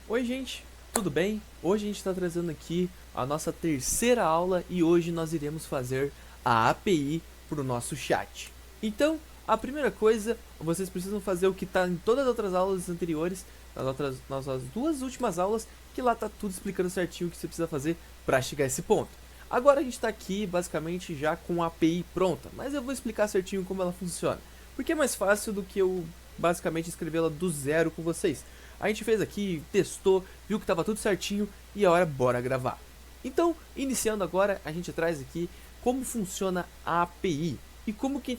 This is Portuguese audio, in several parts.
Oi gente, tudo bem? Hoje a gente está trazendo aqui a nossa terceira aula e hoje nós iremos fazer a API para o nosso chat. Então, a primeira coisa, vocês precisam fazer o que está em todas as outras aulas anteriores, nas duas últimas aulas, que lá está tudo explicando certinho o que você precisa fazer para chegar a esse ponto. Agora a gente está aqui basicamente já com a API pronta, mas eu vou explicar certinho como ela funciona, porque é mais fácil do que eu basicamente escrevê-la do zero com vocês. A gente fez aqui, testou, viu que estava tudo certinho e agora bora gravar. Então, iniciando agora, a gente traz aqui como funciona a API e como que a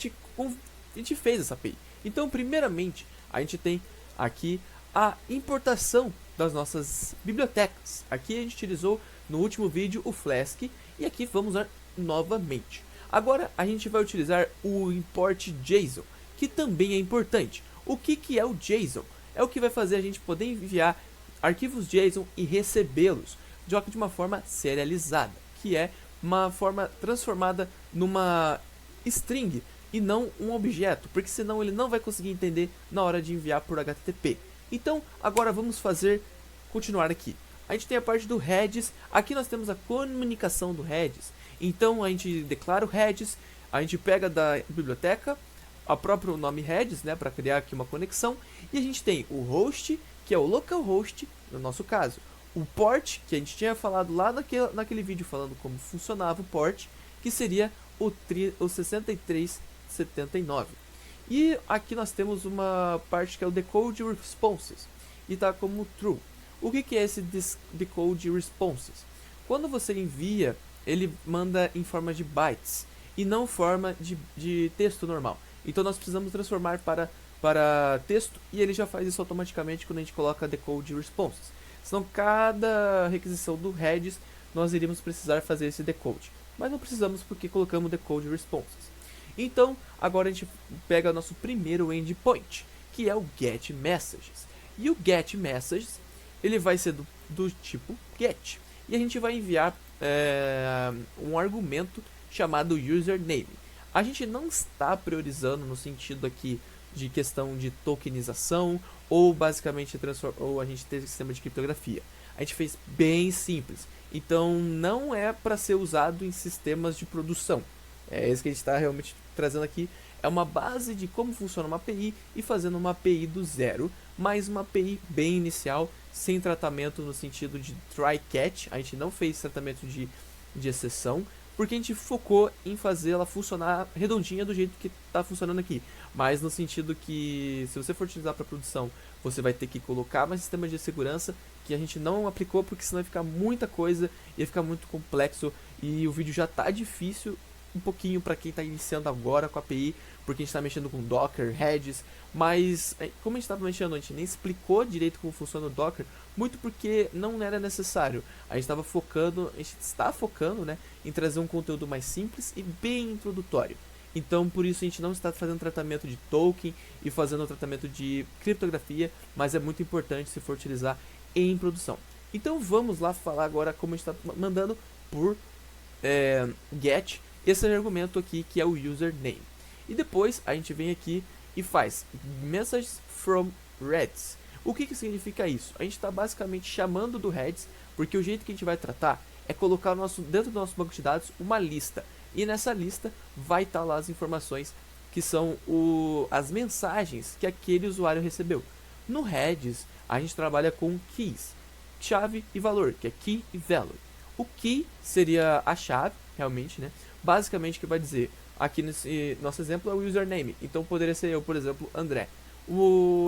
gente fez essa API. Então, primeiramente, a gente tem aqui a importação das nossas bibliotecas. Aqui a gente utilizou no último vídeo o Flask e aqui vamos usar novamente. Agora a gente vai utilizar o import JSON, que também é importante. O que é o JSON? É o que vai fazer a gente poder enviar arquivos JSON e recebê-los de uma forma serializada, que é uma forma transformada numa string e não um objeto, porque senão ele não vai conseguir entender na hora de enviar por HTTP. Então, agora vamos continuar aqui. A gente tem a parte do heads, aqui nós temos a comunicação do heads. Então a gente declara o heads, a gente pega da biblioteca o próprio nome heads, né, para criar aqui uma conexão, e a gente tem o host, que é o localhost, no nosso caso, o port, que a gente tinha falado lá naquele vídeo falando como funcionava o port, que seria o 6379. E aqui nós temos uma parte que é o decode responses, e está como true. O que é esse decode responses? Quando você envia, ele manda em forma de bytes, e não forma de texto normal. Então nós precisamos transformar para texto e ele já faz isso automaticamente quando a gente coloca decode responses. Senão cada requisição do heads nós iríamos precisar fazer esse decode. Mas não precisamos porque colocamos decode responses. Então agora a gente pega nosso primeiro endpoint, que é o get messages. E o get messages ele vai ser do tipo get. E a gente vai enviar um argumento chamado username. A gente não está priorizando no sentido aqui de questão de tokenização ou basicamente ou a gente ter sistema de criptografia. A gente fez bem simples. Então não é para ser usado em sistemas de produção. É isso que a gente está realmente trazendo aqui. É uma base de como funciona uma API e fazendo uma API do zero, mas uma API bem inicial, sem tratamento no sentido de try-catch. A gente não fez tratamento de exceção, porque a gente focou em fazer ela funcionar redondinha do jeito que está funcionando aqui. Mas no sentido que, se você for utilizar para produção, você vai ter que colocar mais sistemas de segurança que a gente não aplicou, porque senão ia ficar muita coisa, ia ficar muito complexo e o vídeo já está difícil um pouquinho para quem está iniciando agora com a API, porque a gente está mexendo com Docker, Heads, mas como a gente estava mexendo, a gente nem explicou direito como funciona o Docker, muito porque não era necessário. A gente estava focando, a gente está focando, né, em trazer um conteúdo mais simples e bem introdutório. Então por isso a gente não está fazendo tratamento de token e fazendo tratamento de criptografia, mas é muito importante se for utilizar em produção. Então vamos lá falar agora como a gente está mandando por get esse argumento aqui que é o username. E depois a gente vem aqui e faz messages from heads. O que significa isso? A gente está basicamente chamando do heads, porque o jeito que a gente vai tratar é colocar dentro do nosso banco de dados uma lista. E nessa lista vai estar lá as informações que são as mensagens que aquele usuário recebeu. No heads a gente trabalha com keys, chave e valor, que é key e value. O key seria a chave, realmente, né? Basicamente o que vai dizer, aqui nesse nosso exemplo é o username, então poderia ser eu, por exemplo, André.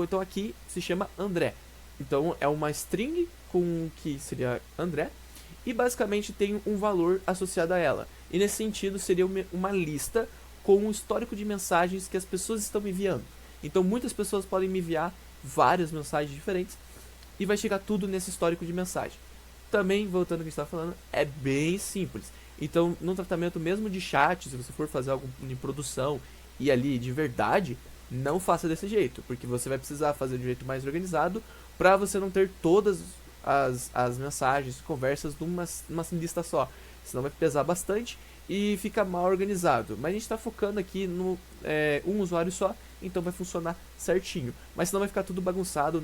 Então aqui se chama André, então é uma string com que seria André, e basicamente tem um valor associado a ela. E nesse sentido seria uma lista com um histórico de mensagens que as pessoas estão me enviando. Então muitas pessoas podem me enviar várias mensagens diferentes e vai chegar tudo nesse histórico de mensagem. Também, voltando ao que a gente estava falando, é bem simples. Então, no tratamento mesmo de chat, se você for fazer algo em produção e ali de verdade, não faça desse jeito, porque você vai precisar fazer de um jeito mais organizado para você não ter todas as mensagens, conversas numa lista só. Senão vai pesar bastante e fica mal organizado. Mas a gente está focando aqui no um usuário só, então vai funcionar certinho. Mas senão vai ficar tudo bagunçado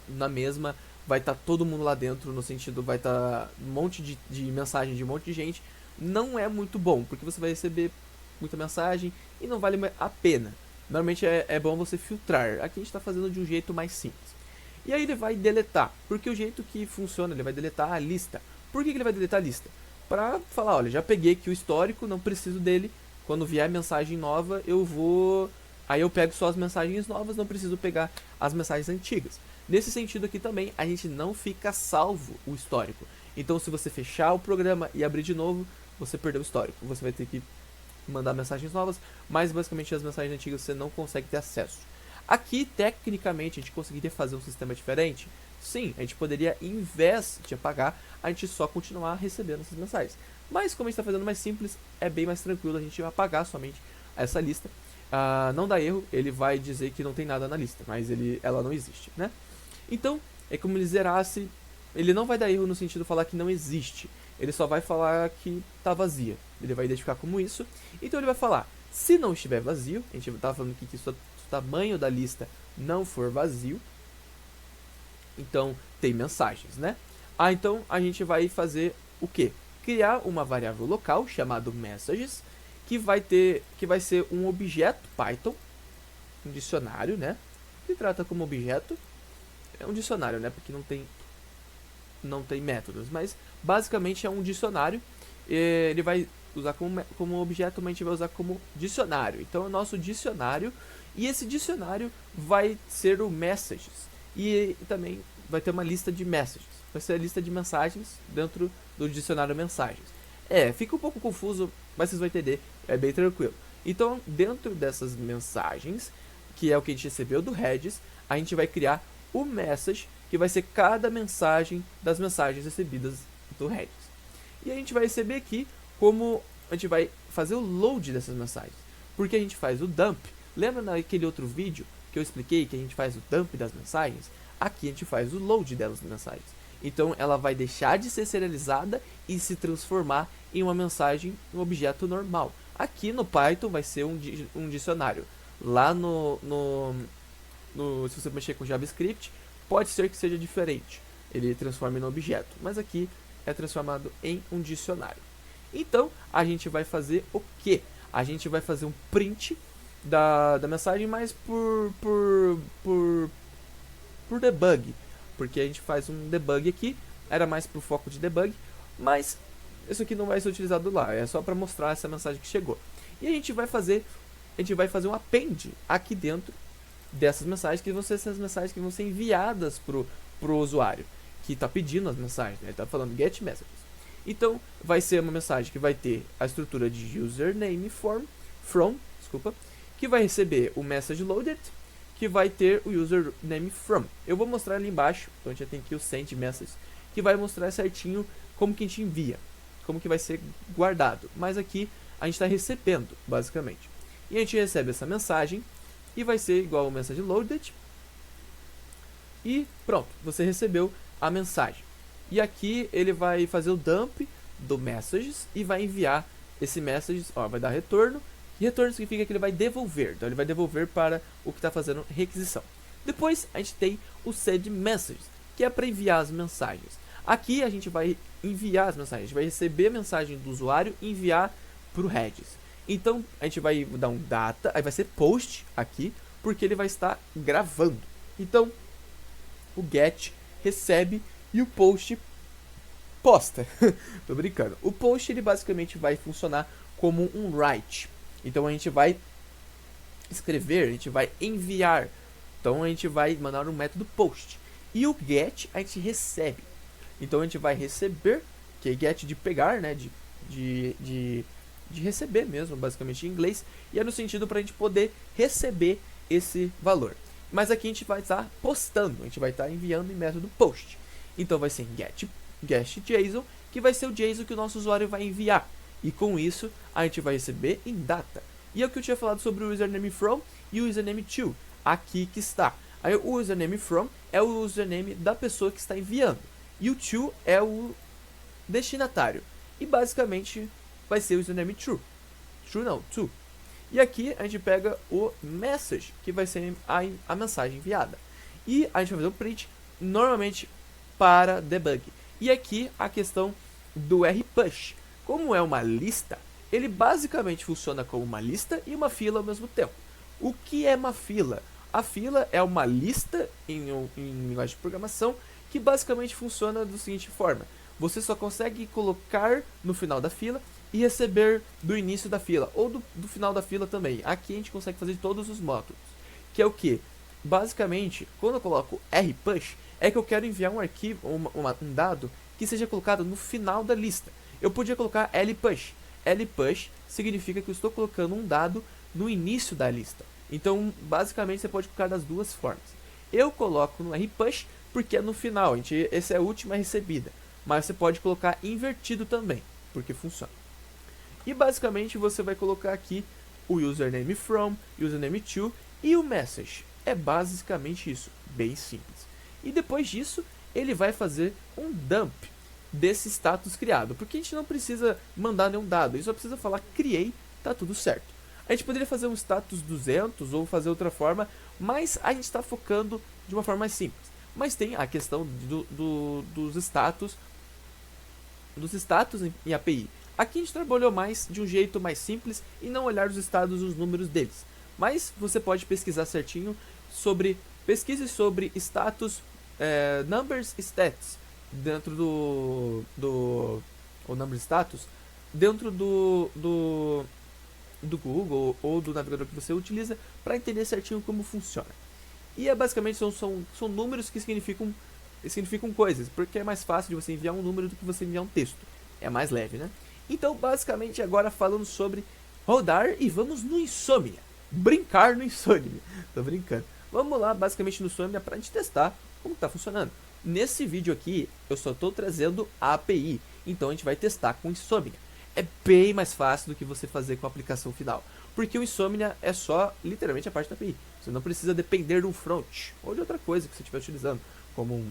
na mesma vai estar todo mundo lá dentro, no sentido, vai estar um monte de mensagem de um monte de gente, não é muito bom, porque você vai receber muita mensagem e não vale a pena. Normalmente é bom você filtrar, aqui a gente está fazendo de um jeito mais simples. E aí ele vai deletar, porque o jeito que funciona, ele vai deletar a lista. Por que ele vai deletar a lista? Para falar, olha, já peguei aqui o histórico, não preciso dele, quando vier mensagem nova eu vou... Aí eu pego só as mensagens novas, não preciso pegar as mensagens antigas. Nesse sentido aqui também, a gente não fica salvo o histórico. Então se você fechar o programa e abrir de novo, você perdeu o histórico. Você vai ter que mandar mensagens novas, mas basicamente as mensagens antigas você não consegue ter acesso. Aqui, tecnicamente, a gente conseguiria fazer um sistema diferente? Sim, a gente poderia, em vez de apagar, a gente só continuar recebendo essas mensagens. Mas como a gente está fazendo mais simples, é bem mais tranquilo a gente apagar somente essa lista. Não dá erro, ele vai dizer que não tem nada na lista, mas ela não existe, né? Então, é como ele zerasse, ele não vai dar erro no sentido de falar que não existe, ele só vai falar que está vazia, ele vai identificar como isso, então ele vai falar, se não estiver vazio, a gente estava falando aqui que se o tamanho da lista não for vazio, então tem mensagens, né? Então a gente vai fazer o quê? Criar uma variável local chamada messages, que vai ser um objeto Python, um dicionário, né? Que trata como objeto, é um dicionário, né? Porque não tem métodos, mas basicamente é um dicionário. Ele vai usar como objeto, mas a gente vai usar como dicionário. Então é o nosso dicionário, e esse dicionário vai ser o messages, e também vai ter uma lista de messages, vai ser a lista de mensagens dentro do dicionário mensagens. Fica um pouco confuso, mas vocês vão entender, é bem tranquilo. Então, dentro dessas mensagens, que é o que a gente recebeu do Redis, a gente vai criar o message, que vai ser cada mensagem das mensagens recebidas do Redis. E a gente vai receber aqui como a gente vai fazer o load dessas mensagens. Porque a gente faz o dump. Lembra naquele outro vídeo que eu expliquei que a gente faz o dump das mensagens? Aqui a gente faz o load delas mensagens. Então ela vai deixar de ser serializada e se transformar em uma mensagem, um objeto normal. Aqui no Python vai ser um dicionário. Lá se você mexer com JavaScript, pode ser que seja diferente. Ele transforma em um objeto, mas aqui é transformado em um dicionário. Então a gente vai fazer o que? A gente vai fazer um print da mensagem, mas por debug, porque a gente faz um debug aqui, era mais pro foco de debug, mas isso aqui não vai ser utilizado lá, é só para mostrar essa mensagem que chegou. E a gente vai fazer um append aqui dentro dessas mensagens, que vão ser essas mensagens que vão ser enviadas pro usuário que está pedindo as mensagens, né? Ele está falando get messages. Então vai ser uma mensagem que vai ter a estrutura de username from, que vai receber o message loaded, que vai ter o username from. Eu vou mostrar ali embaixo, então a gente já tem aqui o send message, que vai mostrar certinho como que a gente envia, como que vai ser guardado. Mas aqui a gente está recebendo, basicamente. E a gente recebe essa mensagem, e vai ser igual ao message loaded, e pronto, você recebeu a mensagem. E aqui ele vai fazer o dump do messages e vai enviar esse messages, vai dar retorno. E retorno significa que ele vai devolver, então ele vai devolver para o que está fazendo requisição. Depois a gente tem o send messages, que é para enviar as mensagens. Aqui a gente vai enviar as mensagens, a gente vai receber a mensagem do usuário e enviar para o Redis. Então a gente vai dar um data, aí vai ser post aqui, porque ele vai estar gravando. Então o get recebe e o post posta. Tô brincando. O post ele basicamente vai funcionar como um write. Então a gente vai escrever, a gente vai enviar. Então a gente vai mandar um método post. E o get a gente recebe. Então a gente vai receber, que é get de pegar, né? De receber mesmo, basicamente em inglês. E é no sentido para a gente poder receber esse valor. Mas aqui a gente vai estar postando, a gente vai estar enviando em método post. Então vai ser get JSON, que vai ser o JSON que o nosso usuário vai enviar. E com isso a gente vai receber em data. E é o que eu tinha falado sobre o username from e o username to. Aqui que está. Aí o username from é o username da pessoa que está enviando. E o to é o destinatário. E basicamente vai ser o username true. True não, to. E aqui a gente pega o message, que vai ser a mensagem enviada. E a gente vai fazer o print. Normalmente para debug. E aqui a questão do rpush. Como é uma lista, ele basicamente funciona como uma lista e uma fila ao mesmo tempo. O que é uma fila? A fila é uma lista em linguagem de programação que basicamente funciona da seguinte forma. Você só consegue colocar no final da fila e receber do início da fila, ou do final da fila também. Aqui a gente consegue fazer todos os módulos. Que é o que? Basicamente, quando eu coloco rpush, é que eu quero enviar um arquivo, um dado que seja colocado no final da lista. Eu podia colocar lpush. Lpush significa que eu estou colocando um dado no início da lista. Então, basicamente, você pode colocar das duas formas. Eu coloco no rpush porque é no final, essa é a última recebida. Mas você pode colocar invertido também, porque funciona. E basicamente você vai colocar aqui o username from, username to e o message. É basicamente isso, bem simples. E depois disso, ele vai fazer um dump desse status criado, porque a gente não precisa mandar nenhum dado, a gente só precisa falar criei, tá tudo certo. A gente poderia fazer um status 200 ou fazer outra forma, mas a gente está focando de uma forma mais simples. Mas tem a questão dos status em API. Aqui a gente trabalhou mais de um jeito mais simples e não olhar os estados e os números deles. Mas você pode pesquisar certinho pesquise sobre status, numbers stats dentro o number status dentro do Google ou do navegador que você utiliza para entender certinho como funciona. E basicamente são números que significam coisas, porque é mais fácil de você enviar um número do que você enviar um texto. É mais leve, né? Então, basicamente, agora falando sobre rodar e vamos no Insomnia. Brincar no Insomnia. Tô brincando. Vamos lá, basicamente, no Insomnia pra gente testar como tá funcionando. Nesse vídeo aqui, eu só tô trazendo a API. Então, a gente vai testar com o Insomnia. É bem mais fácil do que você fazer com a aplicação final. Porque o Insomnia é só, literalmente, a parte da API. Você não precisa depender de um front ou de outra coisa que você estiver utilizando, como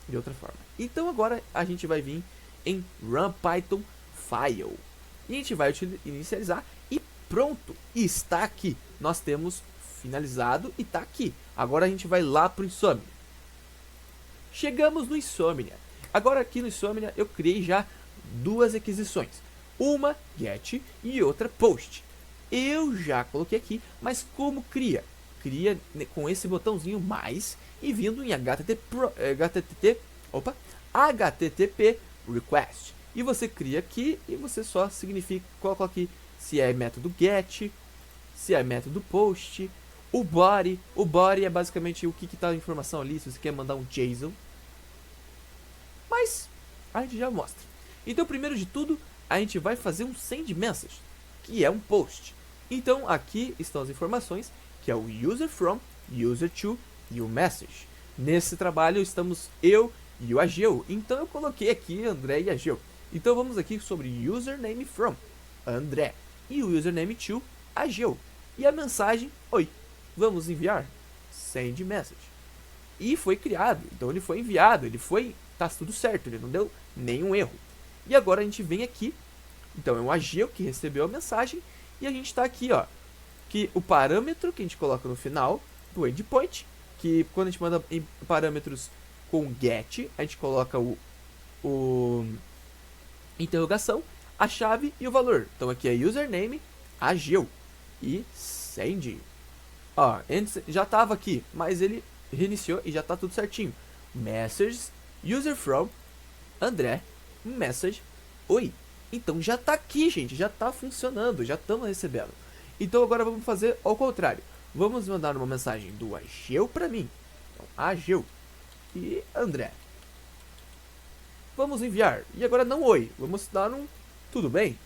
de outra forma. Então, agora a gente vai vir em Run Python File. E a gente vai inicializar e pronto, está aqui. Nós temos finalizado e está aqui. Agora a gente vai lá para o Insomnia. Chegamos no Insomnia. Agora aqui no Insomnia eu criei já duas requisições. Uma get e outra post. Eu já coloquei aqui, mas como cria? Cria com esse botãozinho mais e vindo em HTTP request. E você cria aqui e você só coloca aqui se é método get, se é método post, o body é basicamente o que está a informação ali, se você quer mandar um JSON. Mas a gente já mostra. Então, primeiro de tudo, a gente vai fazer um send message, que é um post. Então, aqui estão as informações, que é o user from, user to e o message. Nesse trabalho estamos eu e o Ageu. Então eu coloquei aqui André e Ageu. Então vamos aqui sobre username from André e o username to Ageu. E a mensagem, oi, vamos enviar? Send message. E foi criado, então ele foi enviado, tá tudo certo, ele não deu nenhum erro. E agora a gente vem aqui, então é o Ageu que recebeu a mensagem e a gente está aqui, ó, que o parâmetro que a gente coloca no final do endpoint, que quando a gente manda em parâmetros com get, a gente coloca o interrogação, a chave e o valor. Então aqui é username, Ageu e send. Ó, antes já estava aqui, mas ele reiniciou e já está tudo certinho. Message, user from, André, message, oi. Então já está aqui, gente, já está funcionando, já estamos recebendo. Então agora vamos fazer ao contrário. Vamos mandar uma mensagem do Ageu para mim. Então, Ageu e André. Vamos enviar. E agora não oi. Vamos dar um tudo bem.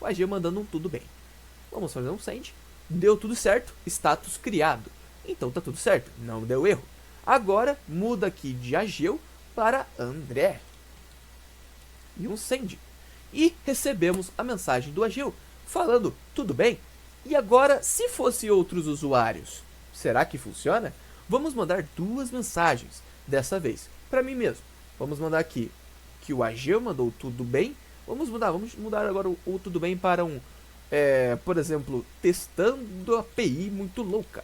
O Ageu mandando um tudo bem. Vamos fazer um send. Deu tudo certo. Status criado. Então tá tudo certo. Não deu erro. Agora muda aqui de Ageu para André. E um send. E recebemos a mensagem do Ageu falando tudo bem. E agora, se fosse outros usuários, será que funciona? Vamos mandar duas mensagens, dessa vez, para mim mesmo. Vamos mandar aqui que o Ageu mandou tudo bem. Vamos mudar agora o tudo bem para por exemplo, testando a API muito louca.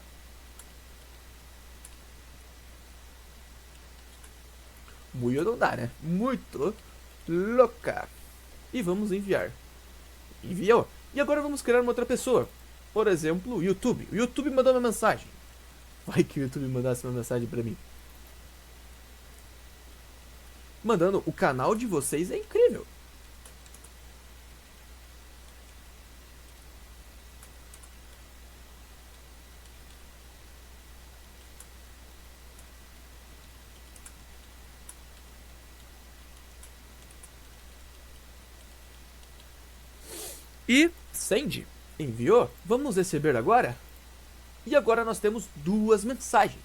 Muito não dá, né? Muito louca. E vamos enviar. Enviou. E agora vamos criar uma outra pessoa. Por exemplo, o YouTube. O YouTube mandou uma mensagem. Vai que o YouTube mandasse uma mensagem pra mim. Mandando, o canal de vocês é incrível. E send. Enviou. Vamos receber agora. E agora nós temos duas mensagens.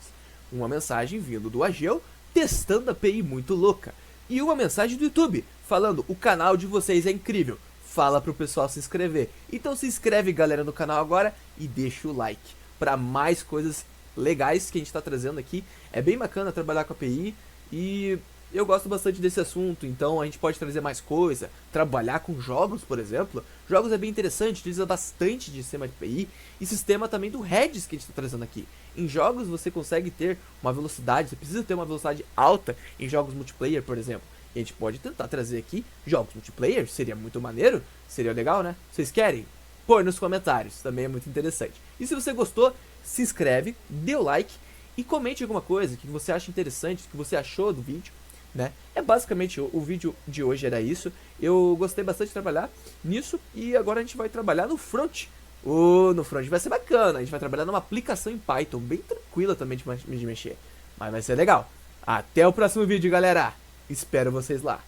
Uma mensagem vindo do Ageu, testando a API muito louca. E uma mensagem do YouTube, falando, o canal de vocês é incrível. Fala pro pessoal se inscrever. Então se inscreve, galera, no canal agora e deixa o like para mais coisas legais que a gente está trazendo aqui. É bem bacana trabalhar com a API e eu gosto bastante desse assunto, então a gente pode trazer mais coisa, trabalhar com jogos, por exemplo. Jogos é bem interessante, utiliza bastante de sistema de API e sistema também do Redis que a gente está trazendo aqui. Em jogos você consegue ter uma velocidade, você precisa ter uma velocidade alta em jogos multiplayer, por exemplo. E a gente pode tentar trazer aqui jogos multiplayer, seria muito maneiro, seria legal, né? Vocês querem? Põe nos comentários, também é muito interessante. E se você gostou, se inscreve, dê o like e comente alguma coisa que você acha interessante, que você achou do vídeo. Né? É basicamente o vídeo de hoje era isso. Eu gostei bastante de trabalhar nisso e agora a gente vai trabalhar no front. No front vai ser bacana, a gente vai trabalhar numa aplicação em Python, bem tranquila também de mexer, mas vai ser legal. Até o próximo vídeo, galera. Espero vocês lá.